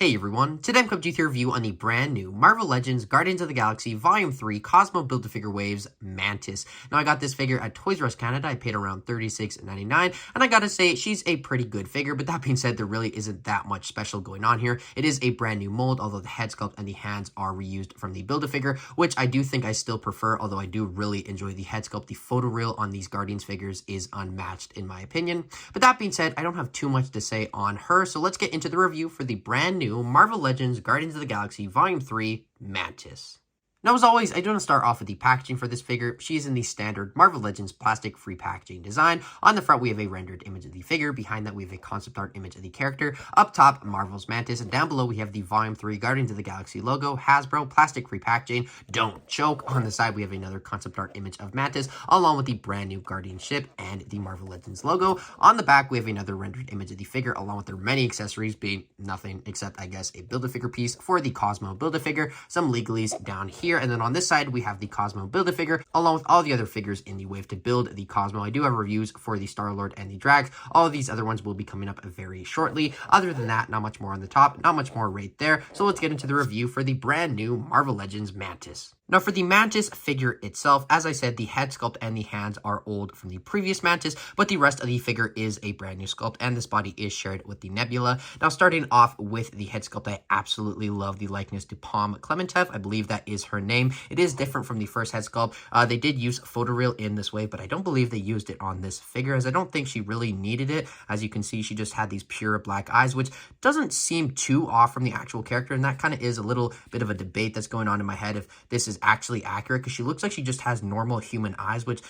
Hey everyone, today I'm coming to you with a review on the brand new Marvel Legends Guardians of the Galaxy Volume 3 Cosmo Build-A-Figure Waves Mantis. Now I got this figure at Toys R Us Canada. I paid around $36.99 and I gotta say she's a pretty good figure, but that being said there really isn't that much special going on here. It is a brand new mold, although the head sculpt and the hands are reused from the Build-A-Figure, which I do think I still prefer, although I do really enjoy the head sculpt. The photoreal on these Guardians figures is unmatched in my opinion. But that being said, I don't have too much to say on her, so let's get into the review for the brand new Marvel Legends Guardians of the Galaxy Volume 3 Mantis. Now, as always, I do want to start off with the packaging for this figure. She's in the standard Marvel Legends plastic-free packaging design. On the front, we have a rendered image of the figure. Behind that, we have a concept art image of the character. Up top, Marvel's Mantis. And down below, we have the Volume 3 Guardians of the Galaxy logo, Hasbro, plastic-free packaging. Don't choke. On the side, we have another concept art image of Mantis, along with the brand new Guardian ship and the Marvel Legends logo. On the back, we have another rendered image of the figure, along with their many accessories, being nothing except, I guess, a Build-A-Figure piece for the Cosmo Build-A-Figure, some legalese down here, and then on this side, we have the Cosmo Build-A-Figure, along with all the other figures in the wave to build the Cosmo. I do have reviews for the Star-Lord and the Drags. All of these other ones will be coming up very shortly. Other than that, not much more on the top, not much more right there. So let's get into the review for the brand new Marvel Legends Mantis. Now, for the Mantis figure itself, as I said, the head sculpt and the hands are old from the previous Mantis, but the rest of the figure is a brand new sculpt, and this body is shared with the Nebula. Now, starting off with the head sculpt, I absolutely love the likeness to Palm Clementev. I believe that is her name. It is different from the first head sculpt. They did use photoreal in this way, but I don't believe they used it on this figure, as I don't think she really needed it. As you can see, she just had these pure black eyes, which doesn't seem too off from the actual character, and that kind of is a little bit of a debate that's going on in my head if this is actually accurate, because she looks like she just has normal human eyes, which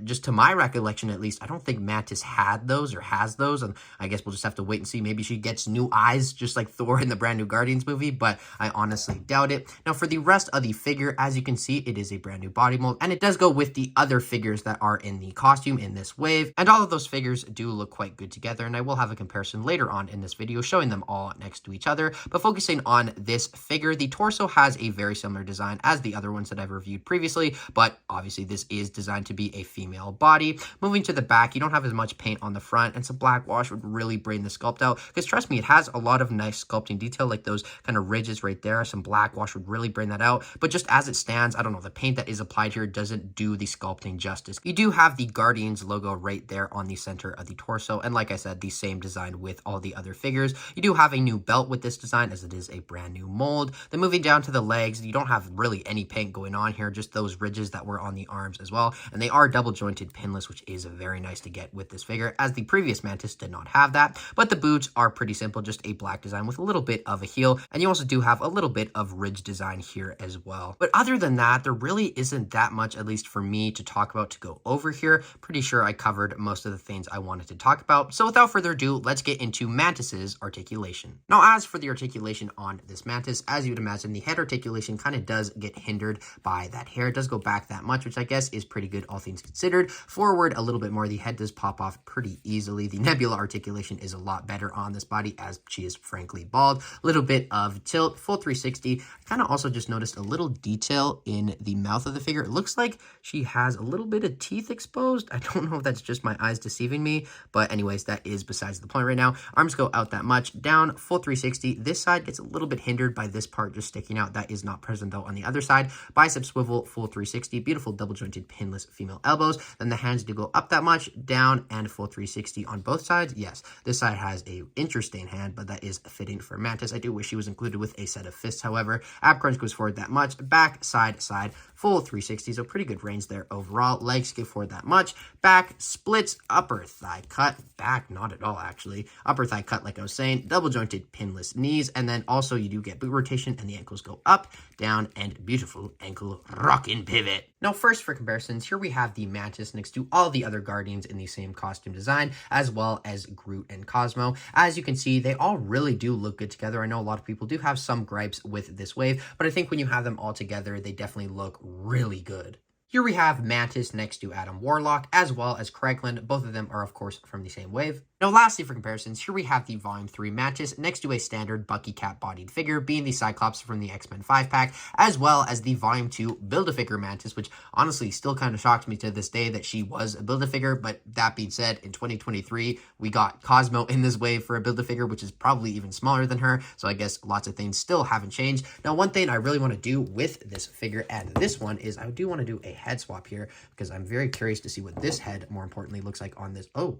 just to my recollection at least, I don't think Mantis had those or has those, and I guess we'll just have to wait and see. Maybe she gets new eyes just like Thor in the brand new Guardians movie, but I honestly doubt it. Now, for the rest of the figure, as you can see, it is a brand new body mold, and it does go with the other figures that are in the costume in this wave, and all of those figures do look quite good together, and I will have a comparison later on in this video showing them all next to each other. But focusing on this figure, the torso has a very similar design as the other ones that I've reviewed previously, but obviously this is designed to be a female body. Moving to the back, you don't have as much paint on the front, and some black wash would really bring the sculpt out, because trust me, it has a lot of nice sculpting detail, like those kind of ridges right there. Some black wash would really bring that out, but just as it stands, I don't know, the paint that is applied here doesn't do the sculpting justice. You do have the Guardians logo right there on the center of the torso, and like I said, the same design with all the other figures. You do have a new belt with this design, as it is a brand new mold. Then moving down to the legs, you don't have really any paint going on here, just those ridges that were on the arms as well, and they are double jointed pinless, which is very nice to get with this figure, as the previous Mantis did not have that. But the boots are pretty simple, just a black design with a little bit of a heel, and you also do have a little bit of ridge design here as well. But other than that, there really isn't that much, at least for me, to talk about, to go over here. Pretty sure I covered most of the things I wanted to talk about, so without further ado, let's get into Mantis's articulation. Now, as for the articulation on this Mantis, as you would imagine, the head articulation kind of does get hindered by that hair. It does go back that much, which I guess is pretty good, all things considered. Forward a little bit more, the head does pop off pretty easily. The Nebula articulation is a lot better on this body, as she is frankly bald. A little bit of tilt, full 360. I kind of also just noticed a little detail in the mouth of the figure. It looks like she has a little bit of teeth exposed. I don't know if that's just my eyes deceiving me, but anyways, that is besides the point right now. Arms go out that much, down, full 360. This side gets a little bit hindered by this part just sticking out. That is not present though on the other side. Bicep swivel, full 360. Beautiful double jointed pinless female elbows. Then the hands do go up that much, down, and full 360 on both sides. Yes, this side has a interesting hand, but that is fitting for Mantis. I do wish she was included with a set of fists, however. Ab crunch goes forward that much, back, side, side, full 360, so pretty good range there overall. Legs go forward that much, back, splits, upper thigh cut, back, not at all actually, upper thigh cut like I was saying, double jointed pinless knees, and then also you do get boot rotation, and the ankles go up, down, and beautiful ankle rockin' pivot. Now, first for comparisons, here we have the Mantis next to all the other Guardians in the same costume design, as well as Groot and Cosmo. As you can see, they all really do look good together. I know a lot of people do have some gripes with this wave, but I think when you have them all together, they definitely look really good. Here we have Mantis next to Adam Warlock, as well as Craiglin. Both of them are, of course, from the same wave. Now, lastly, for comparisons, here we have the Volume 3 Mantis next to a standard Bucky Cat-bodied figure, being the Cyclops from the X-Men 5-pack, as well as the Volume 2 Build-A-Figure Mantis, which honestly still kind of shocks me to this day that she was a Build-A-Figure. But that being said, in 2023, we got Cosmo in this wave for a Build-A-Figure, which is probably even smaller than her. So I guess lots of things still haven't changed. Now, one thing I really want to do with this figure and this one is I do want to do a head swap here, because I'm very curious to see what this head, more importantly, looks like on this. Oh,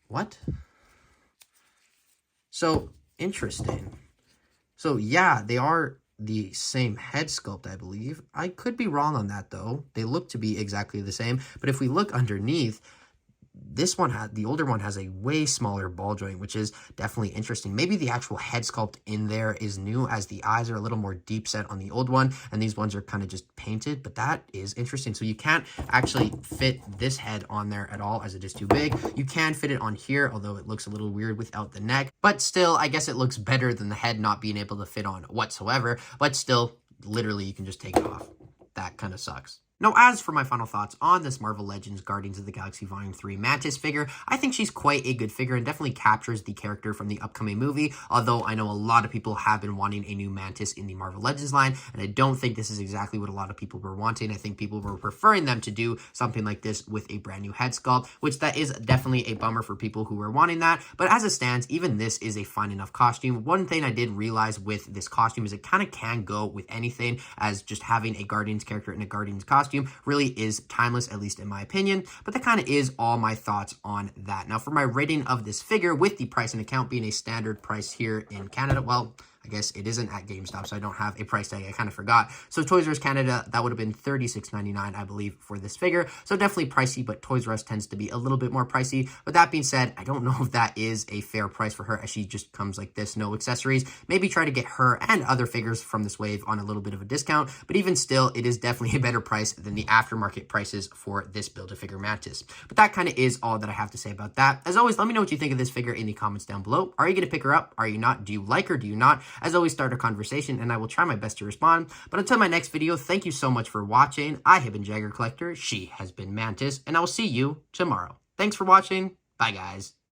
what? So, interesting. So, yeah, they are the same head sculpt, I believe. I could be wrong on that, though. They look to be exactly the same. But if we look underneath, this one, the older one, has a way smaller ball joint, which is definitely interesting. Maybe the actual head sculpt in there is new, as the eyes are a little more deep set on the old one, and these ones are kind of just painted, but that is interesting. So you can't actually fit this head on there at all, as it is too big. You can fit it on here, although it looks a little weird without the neck, but still, I guess it looks better than the head not being able to fit on whatsoever, but still, literally, you can just take it off. That kind of sucks. Now, as for my final thoughts on this Marvel Legends Guardians of the Galaxy Volume 3 Mantis figure, I think she's quite a good figure and definitely captures the character from the upcoming movie, although I know a lot of people have been wanting a new Mantis in the Marvel Legends line, and I don't think this is exactly what a lot of people were wanting. I think people were preferring them to do something like this with a brand new head sculpt, which that is definitely a bummer for people who were wanting that, but as it stands, even this is a fine enough costume. One thing I did realize with this costume is it kind of can go with anything, as just having a Guardians character in a Guardians costume really is timeless, at least in my opinion. But that kind of is all my thoughts on that. Now, for my rating of this figure, with the price and account being a standard price here in Canada, well, I guess it isn't at GameStop, so I don't have a price tag. I kind of forgot. So Toys R Us Canada, that would have been $36.99, I believe, for this figure. So definitely pricey, but Toys R Us tends to be a little bit more pricey. But that being said, I don't know if that is a fair price for her, as she just comes like this, no accessories. Maybe try to get her and other figures from this wave on a little bit of a discount. But even still, it is definitely a better price than the aftermarket prices for this Build-A-Figure Mantis. But that kind of is all that I have to say about that. As always, let me know what you think of this figure in the comments down below. Are you going to pick her up? Are you not? Do you like her? Do you not? As always, start a conversation, and I will try my best to respond. But until my next video, thank you so much for watching. I have been Jagger Collector. She has been Mantis, and I will see you tomorrow. Thanks for watching. Bye, guys.